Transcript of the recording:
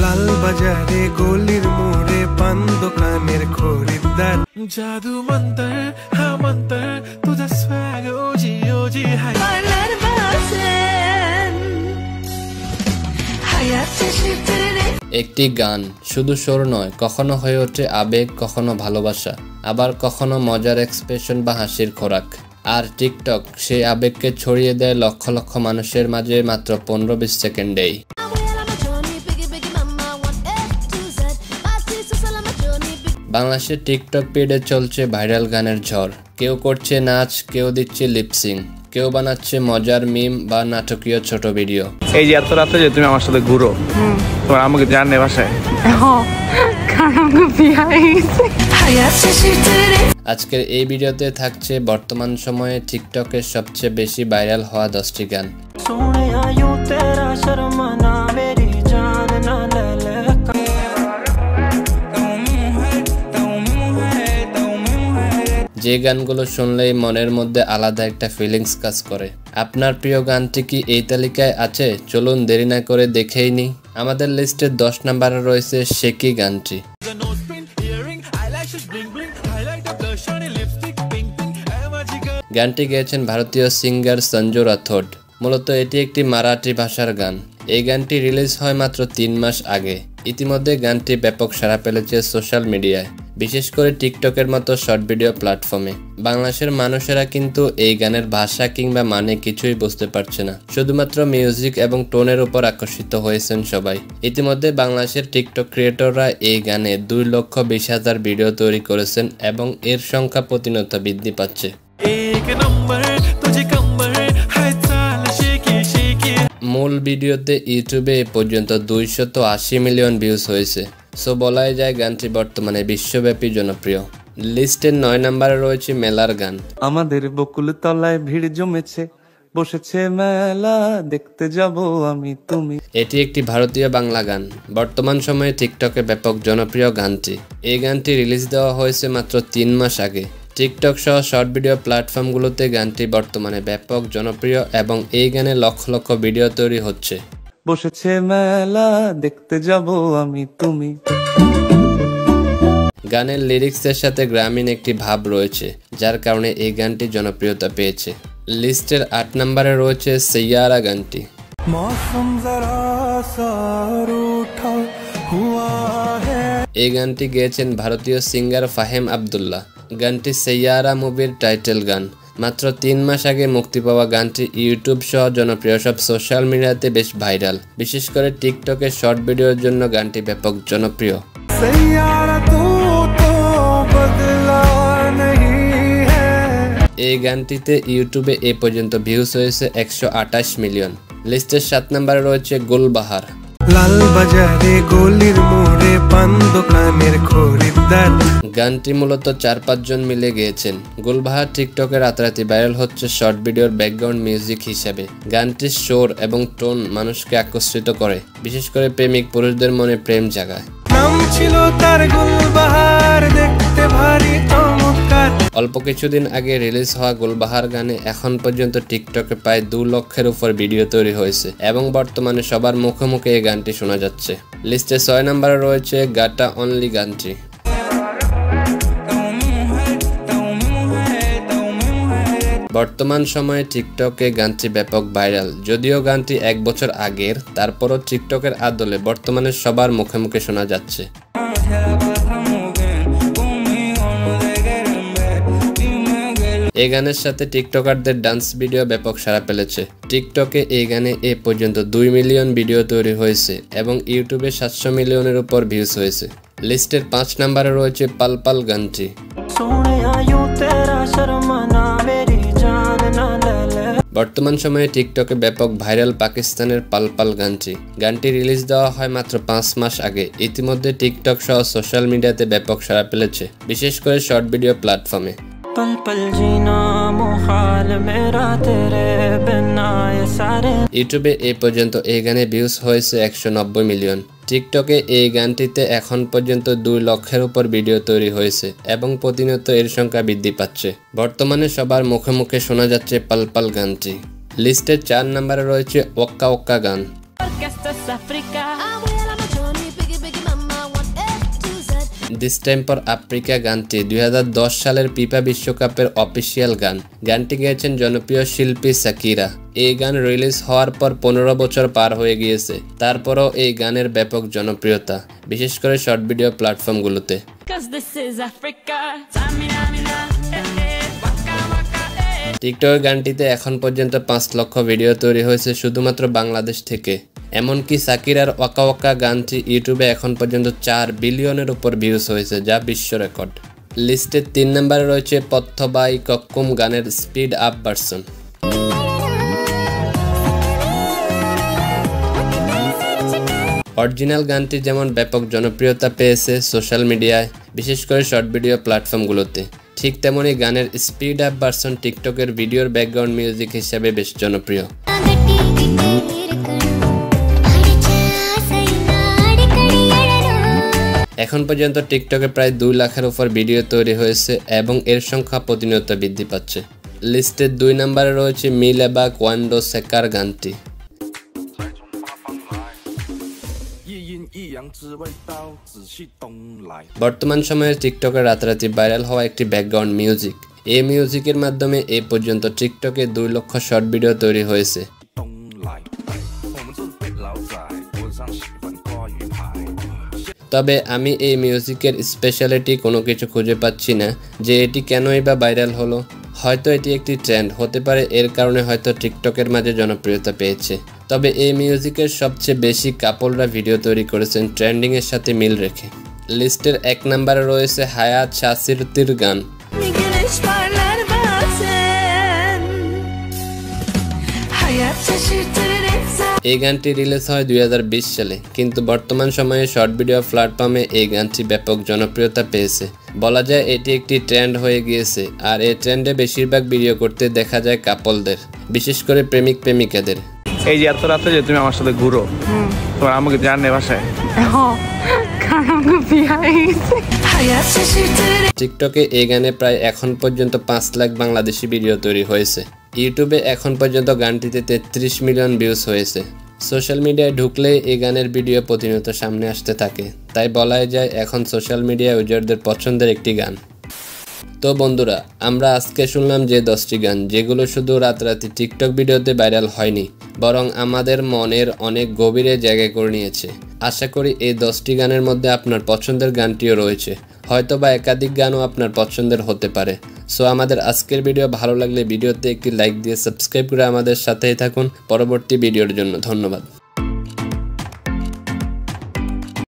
লাল বাজারে গলির মোড়ে পান দোকানের খরিদ্দার জাদু মন্তর হ্যাঁ মন্তর তুঝা swag ওজি ওজি হাই parlar bazen hayat çeşitleri একটি গান শুধু সুর নয়, কখনো হয়ে ওঠে আবেগ, কখনো ভালোবাসা, আবার কখনো মজার এক্সপ্রেশন বা হাসির খোরাক। আর টিকটক সেই আবেগকে ছড়িয়ে দেয় লক্ষ লক্ষ মানুষের মাঝে মাত্র 15-20 সেকেন্ডেই। বাংলাদেশের টিকটক পেজে চলছে ভাইরাল গানের ঝড়। কেউ করছে নাচ, কেউ দিচ্ছে লিপসিং, কেউ বানাচ্ছে মজার মিম বা নাটকীয় ছোট ভিডিও। এই যে এত রাতে যে তুমি আমার সাথে ঘুরো, তোমার আমাকে জানে বাসায়। আজকের এই ভিডিওতে থাকছে বর্তমান সময়ে টিকটকের সবচেয়ে বেশি ভাইরাল হওয়া 10টি গান। যে গানগুলো শুনলেই মনের মধ্যে আলাদা একটা ফিলিংস কাজ করে। আপনার প্রিয় গানটি কি এই তালিকায় আছে? চলুন দেরি না করে দেখেই নিই। আমাদের লিস্টে 10 নম্বরে রয়েছে শেকি গানটি। গানটি গেয়েছেন ভারতীয় সিঙ্গার সঞ্জু রাথোড। মূলত এটি একটি মারাঠি ভাষার গান। এই গানটি রিলিজ হয় মাত্র 3 মাস আগে। ইতিমধ্যে গানটি ব্যাপক সাড়া ফেলেছে সোশ্যাল মিডিয়ায়, বিশেষ করে টিকটকের মতো শর্ট ভিডিও প্ল্যাটফর্মে। বাংলাদেশের মানুষেরা কিন্তু এই গানের ভাষা কিংবা মানে কিছুই বুঝতে পারছে না, শুধুমাত্র মিউজিক এবং টোনের উপর আকর্ষিত হয়েছেন সবাই। ইতিমধ্যে বাংলাদেশের টিকটক ক্রিয়েটররা এই গানে 2,20,000 ভিডিও তৈরি করেছেন এবং এর সংখ্যা প্রতিনিয়ত বৃদ্ধি পাচ্ছে। মূল ভিডিওতে ইউটিউবে এ পর্যন্ত 280 মিলিয়ন ভিউজ হয়েছে। সো বলাই যায় গানটি বর্তমানে বিশ্বব্যাপী জনপ্রিয়। লিস্টের 9 নম্বরে রয়েছে মেলার গান। আমাদের বকুল তলায় ভিড় জমেছে, বসেছে মেলা, দেখতে যাব আমি তুমি। এটি একটি ভারতীয় বাংলা গান। বর্তমান সময়ে টিকটকে ব্যাপক জনপ্রিয় গানটি। এই গানটি রিলিজ দেওয়া হয়েছে মাত্র 3 মাস আগে। টিকটক সহ শর্ট ভিডিও প্ল্যাটফর্মগুলোতে গানটি বর্তমানে ব্যাপক জনপ্রিয় এবং এই গানে লক্ষ লক্ষ ভিডিও তৈরি হচ্ছে। বসেছে মেলা, দেখতে যাব আমি তুমি। গানের লিরিক্সের সাথে গ্রামীণ একটি ভাব রয়েছে, যার কারণে এই গানটি জনপ্রিয়তা পেয়েছে। লিস্টের 8 নম্বরে রয়েছে সৈয়ারা গানটি। এই গানটি গেয়েছেন ভারতীয় সিঙ্গার ফাহিম আব্দুল্লাহ। গানটি সৈয়ারা মুভির টাইটেল গান। মাত্র 3 মাস আগে মুক্তি পাওয়া গানটি ইউটিউব সহ জনপ্রিয় সব সোশ্যাল মিডিয়াতে বেশ ভাইরাল। বিশেষ করে টিকটকের শর্ট ভিডিওর জন্য গানটি ব্যাপক জনপ্রিয়। এই গানটিতে ইউটিউবে এ পর্যন্ত ভিউজ হয়েছে 128 মিলিয়ন। লিস্টের 7 নম্বরে রয়েছে গুলবাহার। লাল বাজারে গলির মোড়ে পান দোকানের খরিদ্দার। গানটি মূলত 4-5 জন মিলে গেয়েছেন। গুলবাহার টিকটকে রাতারাতি ভাইরাল হচ্ছে শর্ট ভিডিওর ব্যাকগ্রাউন্ড মিউজিক হিসেবে। গানটির সুর এবং টোন মানুষকে আকর্ষিত করে, বিশেষ করে প্রেমিক পুরুষদের মনে প্রেম জাগায়। নাম ছিল তার গুলবাহার, দেখতে ভারী চমৎকার। অল্প কিছুদিন আগে রিলিজ হওয়া গুলবাহার গানে এখন পর্যন্ত টিকটকে প্রায় 2 লক্ষের উপর ভিডিও তৈরি হয়েছে এবং বর্তমানে সবার মুখে মুখে এই গানটি শোনা যাচ্ছে। লিস্টে 6 নম্বরে রয়েছে গাটা অনলি গানটি। বর্তমান সময়ে টিকটকে গানটি ব্যাপক ভাইরাল। যদিও গানটি 1 বছর আগের, তারপরও টিকটকের আদলে বর্তমানে সবার মুখে মুখে শোনা যাচ্ছে। এই গানের সাথে টিকটকারদের ডান্স ভিডিও ব্যাপক সাড়া ফেলেছে। টিকটকে এই গানে এ পর্যন্ত 2 মিলিয়ন ভিডিও তৈরি হয়েছে এবং ইউটিউবে 700 মিলিয়নের উপর ভিউজ হয়েছে। লিস্টের 5 নম্বরে রয়েছে পাল পাল গানটি। বর্তমান সময়ে টিকটকে ব্যাপক ভাইরাল পাকিস্তানের পাল পাল গানটি। গানটি রিলিজ দেওয়া হয় মাত্র 5 মাস আগে। ইতিমধ্যে টিকটক সহ সোশ্যাল মিডিয়াতে ব্যাপক সাড়া ফেলেছে, বিশেষ করে শর্ট ভিডিও প্ল্যাটফর্মে। ইউটিউবে এ পর্যন্ত এই গানে ভিউজ হয়েছে 190 মিলিয়ন। টিকটকে এই গানটিতে এখন পর্যন্ত 2 লক্ষের উপর ভিডিও তৈরি হয়েছে এবং প্রতিনিয়ত এর সংখ্যা বৃদ্ধি পাচ্ছে। বর্তমানে সবার মুখে মুখে শোনা যাচ্ছে পাল পাল গানটি। লিস্টের 4 নম্বরে রয়েছে ওক্কা ওক্কা গান। দিস টাইম ফর আফ্রিকা গানটি 2010 সালের ফিফা বিশ্বকাপের অফিসিয়াল গান। গানটি গেয়েছেন জনপ্রিয় শিল্পী সাকিরা। এই গান রিলিজ হওয়ার পর 15 বছর পার হয়ে গিয়েছে, তারপরও এই গানের ব্যাপক জনপ্রিয়তা, বিশেষ করে শর্ট ভিডিও প্ল্যাটফর্মগুলোতে। টিকটক গানটিতে এখন পর্যন্ত 5 লক্ষ ভিডিও তৈরি হয়েছে শুধুমাত্র বাংলাদেশ থেকে। এমনকি সাকিরার ওয়াকা ওয়াকা গানটি ইউটিউবে এখন পর্যন্ত 4 বিলিয়নের উপর ভিউজ হয়েছে, যা বিশ্ব রেকর্ড। লিস্টের 3 নম্বরে রয়েছে পথ্যবাই কক্কুম গানের স্পিড আপ ভার্সন। অরিজিনাল গানটি যেমন ব্যাপক জনপ্রিয়তা পেয়েছে সোশ্যাল মিডিয়ায়, বিশেষ করে শর্ট ভিডিও প্ল্যাটফর্মগুলোতে, ঠিক তেমনই গানের স্পিড আপ ভার্সন টিকটকের ভিডিওর ব্যাকগ্রাউন্ড মিউজিক হিসেবে বেশ জনপ্রিয়। এখন পর্যন্ত টিকটকে প্রায় 2 লাখের উপর ভিডিও তৈরি হয়েছে এবং এর সংখ্যা প্রতিনিয়ত বৃদ্ধি পাচ্ছে। লিস্টের 2 নম্বরে রয়েছে মিলেবা কোয়ান্ডো সেকার গানটি। বর্তমান সময়ে টিকটকে রাতারাতি ভাইরাল হওয়া একটি ব্যাকগ্রাউন্ড মিউজিক। এই মিউজিকের মাধ্যমে এই পর্যন্ত টিকটকে 2 লক্ষ শর্ট ভিডিও তৈরি হয়েছে। তবে আমি এই মিউজিকের স্পেশালিটি কোনো কিছু খুঁজে পাচ্ছি না যে এটি কেনই বা ভাইরাল হলো। হয়তো এটি একটি ট্রেন্ড হতে পারে, এর কারণে হয়তো টিকটকের মাঝে জনপ্রিয়তা পেয়েছে। তবে এই মিউজিকের সবচেয়ে বেশি কাপলরা ভিডিও তৈরি করেছেন ট্রেন্ডিংয়ের সাথে মিল রেখে। লিস্টের 1 নম্বরে রয়েছে হায়াত শাসিরতির গান। এই গানটি রিলিজ হয় 2020 সালে, কিন্তু বর্তমান সময়ে শর্ট ভিডিও প্ল্যাটফর্মে এই গানটি ব্যাপক জনপ্রিয়তা পেয়েছে। বলা যায় এটি একটি ট্রেন্ড হয়ে গিয়েছে, আর এই ট্রেন্ডে বেশিরভাগ ভিডিও করতে দেখা যায় কাপলদের, বিশেষ করে প্রেমিক প্রেমিকাদের। এই যে এত রাতে যে তুমি আমার সাথে ঘুরো, তোমার আমাকে জানে বাসায় টিকটকে এই গানে প্রায় এখন পর্যন্ত 5 লাখ বাংলাদেশি ভিডিও তৈরি হয়েছে। ইউটিউবে এখন পর্যন্ত গানটিতে 33 মিলিয়ন ভিউজ হয়েছে। সোশ্যাল মিডিয়ায় ঢুকলে এই গানের ভিডিও প্রতিনিয়ত সামনে আসতে থাকে, তাই বলাই যায় এখন সোশ্যাল মিডিয়া ইউজারদের পছন্দের একটি গান। তো বন্ধুরা, আমরা আজকে শুনলাম যে 10টি গান, যেগুলো শুধু রাতারাতি টিকটক ভিডিওতে ভাইরাল হয়নি, বরং আমাদের মনের অনেক গভীরে জায়গা করে নিয়েছে। আশা করি এই 10টি গানের মধ্যে আপনার পছন্দের গানটিও রয়েছে, হয়তো বা একাধিক গানও আপনার পছন্দের হতে পারে। সো আমাদের আজকের ভিডিও ভালো লাগলে ভিডিওতে একটি লাইক দিয়ে সাবস্ক্রাইব করে আমাদের সাথেই থাকুন পরবর্তী ভিডিওর জন্য। ধন্যবাদ।